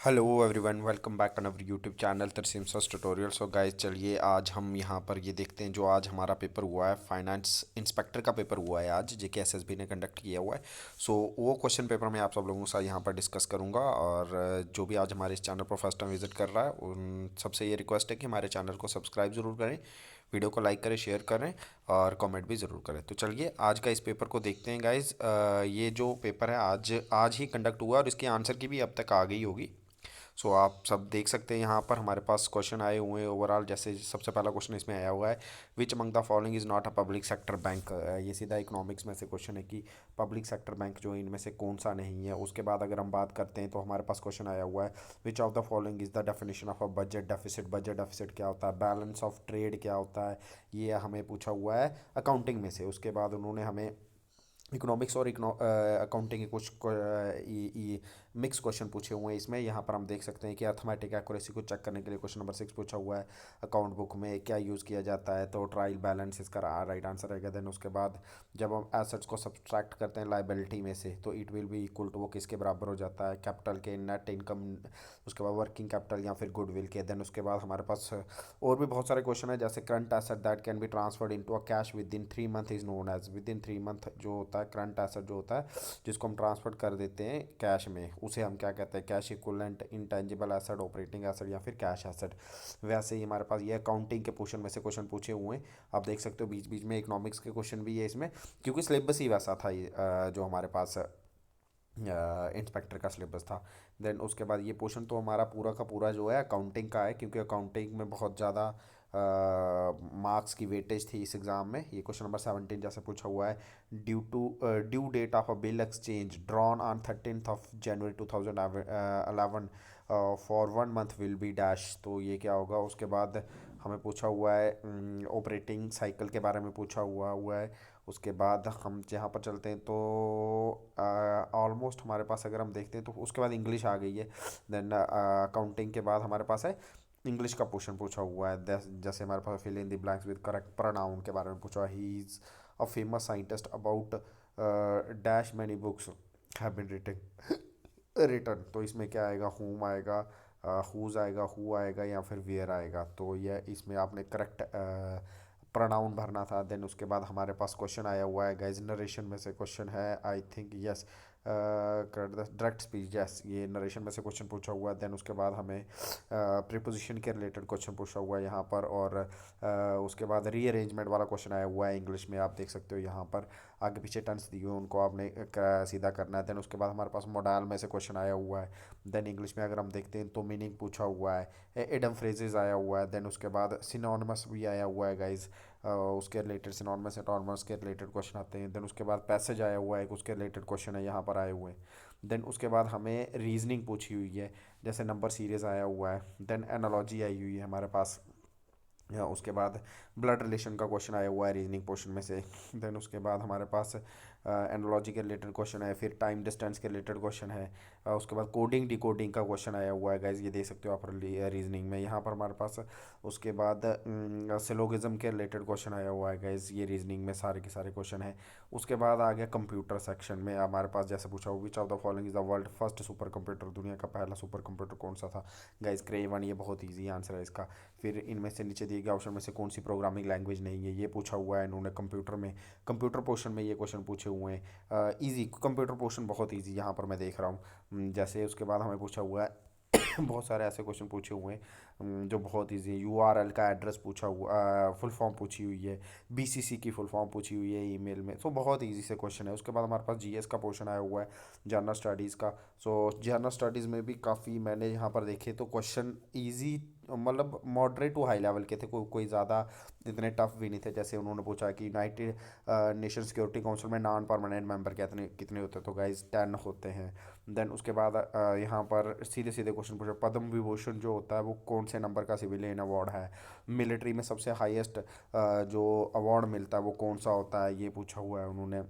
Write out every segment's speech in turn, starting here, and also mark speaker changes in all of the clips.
Speaker 1: Hello everyone, welcome back to our YouTube channel Tarsem tutorial. So guys, चलिए आज हम यहाँ पर ये देखते हैं जो आज हमारा पेपर हुआ है। फाइनेंस इंस्पेक्टर का पेपर हुआ है आज, जेके एसएसबी ने कंडक्ट किया हुआ है। सो वो क्वेश्चन पेपर मैं आप सब लोगों के साथ यहाँ पर डिस्कस करूँगा। और जो भी आज हमारे इस चैनल पर फर्स्ट टाइम विजिट कर रहा है उन सबसे ये रिक्वेस्ट है कि हमारे चैनल को सब्सक्राइब ज़रूर करें, वीडियो को लाइक करें, शेयर करें और कमेंट भी ज़रूर करें। तो चलिए आज का इस पेपर को देखते हैं गाइज। ये जो पेपर है आज आज ही कंडक्ट हुआ और इसकी आंसर की भी अब तक आ गई होगी। सो आप सब देख सकते हैं यहाँ पर हमारे पास क्वेश्चन आए हुए हैं ओवरऑल। जैसे सबसे पहला क्वेश्चन इसमें आया हुआ है, which among the following is not a public sector bank. ये सीधा इकोनॉमिक्स में से क्वेश्चन है कि पब्लिक सेक्टर बैंक जो इनमें से कौन सा नहीं है। उसके बाद अगर हम बात करते हैं तो हमारे पास क्वेश्चन आया हुआ है, which of the following is the definition of a budget deficit. Budget deficit क्या होता है, बैलेंस ऑफ ट्रेड क्या होता है, ये हमें पूछा हुआ है अकाउंटिंग में से। उसके बाद उन्होंने हमें इकोनॉमिक्स और अकाउंटिंग के कुछ मिक्स क्वेश्चन पूछे हुए हैं इसमें। यहाँ पर हम देख सकते हैं कि अर्थमेटिक एक्यूरेसी को चेक करने के लिए क्वेश्चन नंबर 6 पूछा हुआ है, अकाउंट बुक में क्या यूज़ किया जाता है। तो ट्रायल बैलेंस इसका राइट आंसर रहेगा। देन उसके बाद जब हम एसेट्स को सब्सट्रैक्ट करते हैं लाइबिलिटी में से तो it will be equal to वो किसके बराबर हो जाता है, कैपिटल के, नेट इनकम, उसके बाद वर्किंग कैपिटल या फिर गुडविल के। देन उसके बाद हमारे पास और भी बहुत सारे क्वेश्चन है, जैसे current asset that can be transferred into a cash within 3 month is known as. Within 3 month जो होता है करंट एसेट जो होता है जिसको हम ट्रांसफर कर देते हैं कैश में, उसे हम क्या कहते हैं, cash equivalent, intangible asset, operating asset या फिर कैश एसेट। वैसे ही हमारे पास ये अकाउंटिंग के पोर्शन में से क्वेश्चन पूछे हुए हैं। आप देख सकते हो बीच बीच में इकोनॉमिक्स के क्वेश्चन भी है इसमें, क्योंकि सिलेबस ही वैसा था ये जो हमारे पास इंस्पेक्टर का सिलेबस था। देन उसके बाद ये पोर्शन तो हमारा पूरा का पूरा जो है अकाउंटिंग का है, क्योंकि अकाउंटिंग में बहुत ज़्यादा मार्क्स की वेटेज थी इस एग्ज़ाम में। ये क्वेश्चन नंबर 17 जैसे पूछा हुआ है, due date of a bill exchange drawn on 13 January 2011 for 1 month will be dash. तो ये क्या होगा। उसके बाद हमें पूछा हुआ है ऑपरेटिंग साइकिल के बारे में पूछा हुआ है। उसके बाद हम यहाँ पर चलते हैं तो ऑलमोस्ट हमारे पास अगर हम देखते हैं तो उसके बाद इंग्लिश आ गई है। देन अकाउंटिंग के बाद हमारे पास है इंग्लिश का पोर्शन पूछा हुआ है। जैसे हमारे पास fill in the blanks with correct pronoun के बारे में पूछा, he is a famous scientist about dash many books have been written. तो इसमें क्या आएगा, होम आएगा, हुज आएगा, हु आएगा या फिर वेयर आएगा। तो ये इसमें आपने करेक्ट प्रोनाउन भरना था। देन उसके बाद हमारे पास क्वेश्चन आया हुआ है गाइज, नरेशन में से क्वेश्चन है I think, yes, direct speech, yes, ये नरेशन में से क्वेश्चन पूछा हुआ है। देन उसके बाद हमें प्रीपोजिशन के रिलेटेड क्वेश्चन पूछा हुआ है यहाँ पर। और उसके बाद रीअरेंजमेंट वाला क्वेश्चन आया हुआ है इंग्लिश में। आप देख सकते हो यहाँ पर आगे पीछे टेंस दिए हुए उनको आपने सीधा करना है। देन उसके बाद हमारे पास मॉडल में से क्वेश्चन आया हुआ है। देन इंग्लिश में अगर हम देखते हैं तो मीनिंग पूछा हुआ है, एडम फ्रेजेस आया हुआ है। देन उसके बाद सिनोनिमस भी आया हुआ है गाइज, उसके रिलेटेड सिनोनिमस एटोनमस के रिलेटेड क्वेश्चन आते हैं। देन उसके बाद पैसेज आया हुआ है, उसके रिलेटेड क्वेश्चन है यहाँ पर आए हुए हैं। देन उसके बाद हमें रीजनिंग पूछी हुई है, जैसे नंबर सीरीज आया हुआ है। देन एनालॉजी आई हुई है हमारे पास, या उसके बाद ब्लड रिलेशन का क्वेश्चन आया हुआ है रीजनिंग पोर्शन में से। देन उसके बाद हमारे पास एनालॉजी के रिलेटेड क्वेश्चन है, फिर टाइम डिस्टेंस के रिलेटेड क्वेश्चन है। उसके बाद कोडिंग डिकोडिंग का क्वेश्चन आया हुआ है गाइज, ये देख सकते हो आप रीजनिंग में यहाँ पर हमारे पास। उसके बाद सिलोगिज्म के रिलेटेड क्वेश्चन आया हुआ है गाइज, ये रीजनिंग में सारे के सारे क्वेश्चन है। उसके बाद आ गया कंप्यूटर सेक्शन में हमारे पास, जैसे पूछा हुआ which of the following is the world first super computer. दुनिया का पहला सुपर कंप्यूटर कौन सा था गाइज, क्रे 1, ये बहुत ईजी आंसर है इसका। फिर इनमें से नीचे दिए गए ऑप्शन में से कौन सी प्रोग्रामिंग लैंग्वेज नहीं है, ये पूछा हुआ है इन्होंने कंप्यूटर में। कंप्यूटर पोर्शन में ये क्वेश्चन पूछे हुए हैं। इजी कंप्यूटर पोर्शन बहुत इजी यहाँ पर मैं देख रहा हूँ। जैसे उसके बाद हमें पूछा हुआ है बहुत सारे ऐसे क्वेश्चन पूछे हुए हैं जो बहुत इजी है। यूआरएल का एड्रेस पूछा हुआ, फुल फॉर्म पूछी हुई है, बीसीसी की फुल फॉर्म पूछी हुई है ईमेल में। सो बहुत इजी से क्वेश्चन है। उसके बाद हमारे पास जीएस का पोर्शन आया हुआ है, जनरल स्टडीज़ का। सो जनरल स्टडीज़ में भी काफ़ी मैंने यहाँ पर देखे तो क्वेश्चन इजी, मतलब मॉडरेट टू हाई लेवल के थे, कोई ज़्यादा इतने टफ भी नहीं थे। जैसे उन्होंने पूछा कि यूनाइटेड नेशन सिक्योरिटी काउंसिल में नॉन परमानेंट मेंबर कितने कितने होते हैं, तो गाइज 10 होते हैं। देन उसके बाद यहाँ पर सीधे सीधे क्वेश्चन पूछा, पद्म विभूषण जो होता है वो कौन से नंबर का सिविलियन अवार्ड है। मिलिट्री में सबसे हाईएस्ट जो अवार्ड मिलता है वो कौन सा होता है, ये पूछा हुआ है उन्होंने।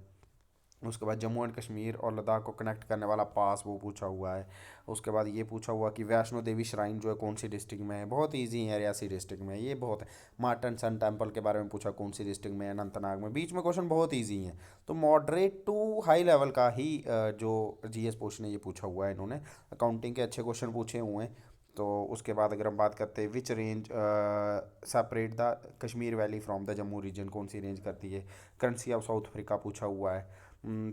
Speaker 1: उसके बाद जम्मू एंड कश्मीर और लद्दाख को कनेक्ट करने वाला पास वो पूछा हुआ है। उसके बाद ये पूछा हुआ कि वैष्णो देवी श्राइन जो है कौन सी डिस्ट्रिक्ट में है, बहुत इजी है, रियासी डिस्ट्रिक्ट में है, ये बहुत है। मार्टन सन टेम्पल के बारे में पूछा कौन सी डिस्ट्रिक्ट में है, अनंतनाग में। बीच में क्वेश्चन बहुत ईजी है, तो मॉडरेट टू हाई लेवल का ही जो जीएस पोर्शन है ये पूछा हुआ है इन्होंने। अकाउंटिंग के अच्छे क्वेश्चन पूछे हुए हैं। तो उसके बाद अगर हम बात करते हैं which range separate the Kashmir valley from the Jammu region, कौन सी रेंज करती है। करेंसी ऑफ साउथ अफ्रीका पूछा हुआ है।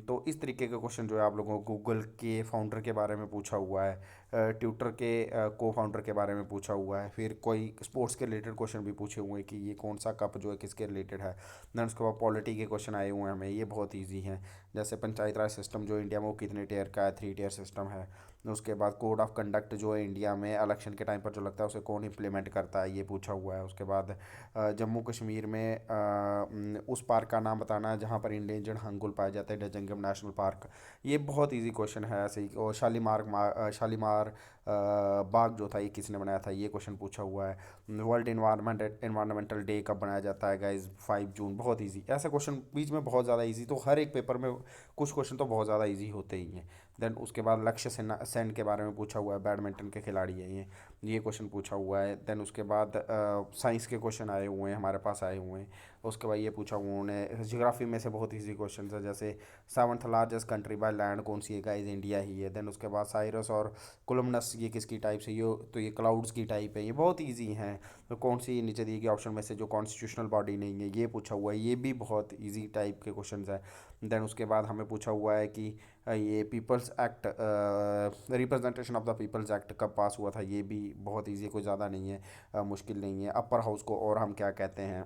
Speaker 1: तो इस तरीके का क्वेश्चन जो है आप लोगों को गूगल के फाउंडर के बारे में पूछा हुआ है, ट्विटर के को फाउंडर के बारे में पूछा हुआ है, फिर कोई स्पोर्ट्स के रिलेटेड क्वेश्चन भी पूछे हुए हैं कि ये कौन सा कप जो है किसके रिलेटेड है। देन उसके बाद पॉलिटी के क्वेश्चन आए हुए हैं हमें, ये बहुत ईजी हैं। जैसे पंचायत राज सिस्टम जो इंडिया में वो कितने टीयर का है, 3 टीयर सिस्टम है। उसके बाद कोड ऑफ कंडक्ट जो है इंडिया में इलेक्शन के टाइम पर जो लगता है उसे कौन इम्प्लीमेंट करता है, ये पूछा हुआ है। उसके बाद जम्मू कश्मीर में उस पार्क का नाम बताना है जहाँ पर इंडेंजर्ड हंगुल पाए जाते हैं, डजंगम नेशनल पार्क। ये बहुत इजी क्वेश्चन है ऐसे ही। और शालीमार बाग जो था ये किसने बनाया था, ये क्वेश्चन पूछा हुआ है। वर्ल्ड इन्वायरमेंटल डे कब बनाया जाता है गाइज, 5 जून। बहुत इजी ऐसे क्वेश्चन बीच में बहुत ज़्यादा इजी, तो हर एक पेपर में कुछ क्वेश्चन तो बहुत ज़्यादा इजी होते ही हैं। देन उसके बाद लक्ष्य सेन के बारे में पूछा हुआ है, बैडमिंटन के खिलाड़ी हैं ये क्वेश्चन पूछा हुआ है। देन उसके बाद साइंस के क्वेश्चन आए हुए हैं, हमारे पास आए हुए हैं। उसके बाद ये पूछा हुआ उन्होंने जियोग्राफी में से बहुत इजी क्वेश्चन है, जैसे seventh largest country by land कौन सी है गाइज, इंडिया ही है। देन उसके बाद साइरस और कोलमनस ये किसकी टाइप से, ये तो ये क्लाउड्स की टाइप है, ये बहुत ईजी हैं। तो कौन सी नीचे दिए गए ऑप्शन में से जो कॉन्स्टिट्यूशनल बॉडी नहीं है, ये पूछा हुआ है, ये भी बहुत ईजी टाइप के क्वेश्चन है। देन उसके बाद हमें पूछा हुआ है कि ये peoples act, representation of the peoples act कब पास हुआ था, ये भी बहुत ईजी, कोई ज़्यादा नहीं है, मुश्किल नहीं है। अपर हाउस को और हम क्या कहते हैं,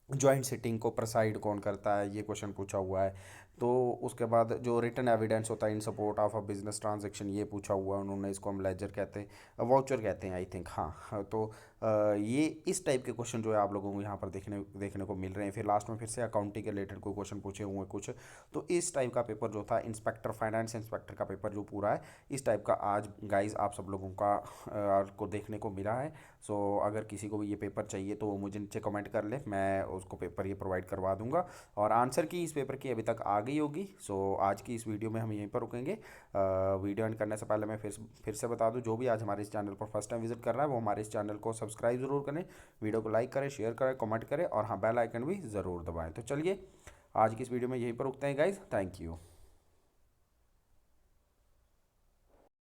Speaker 1: जॉइंट सिटिंग को प्रेसाइड कौन करता है, ये क्वेश्चन पूछा हुआ है। तो उसके बाद जो रिटन एविडेंस होता है इन support of a business transaction, ये पूछा हुआ है उन्होंने, इसको हम लेजर कहते हैं, वाउचर कहते हैं आई थिंक, हाँ। तो ये इस टाइप के क्वेश्चन जो है आप लोगों को यहाँ पर देखने देखने को मिल रहे हैं। फिर लास्ट में फिर से अकाउंटिंग के रिलेटेड कोई क्वेश्चन पूछे हुए हैं कुछ। तो इस टाइप का पेपर जो था इंस्पेक्टर, फाइनेंस इंस्पेक्टर का पेपर जो पूरा है, इस टाइप का आज गाइज आप सब लोगों का को देखने को मिला है। सो अगर किसी को भी ये पेपर चाहिए तो वो मुझे नीचे कमेंट कर ले, मैं उसको पेपर ये प्रोवाइड करवा दूंगा। और आंसर की इस पेपर की अभी तक आ गई होगी। सो आज की इस वीडियो में हम यहीं पर रुकेंगे। वीडियो एंड करने से पहले मैं फिर से बता दूं, जो भी आज हमारे इस चैनल पर फर्स्ट टाइम विजिट कर रहा है वो हमारे इस चैनल को सब्सक्राइब ज़रूर करें, वीडियो को लाइक करें, शेयर करें, कमेंट करें, और हाँ बेल आइकन भी ज़रूर दबाएँ। तो चलिए आज की इस वीडियो में यहीं पर रुकते हैं गाइज, थैंक यू।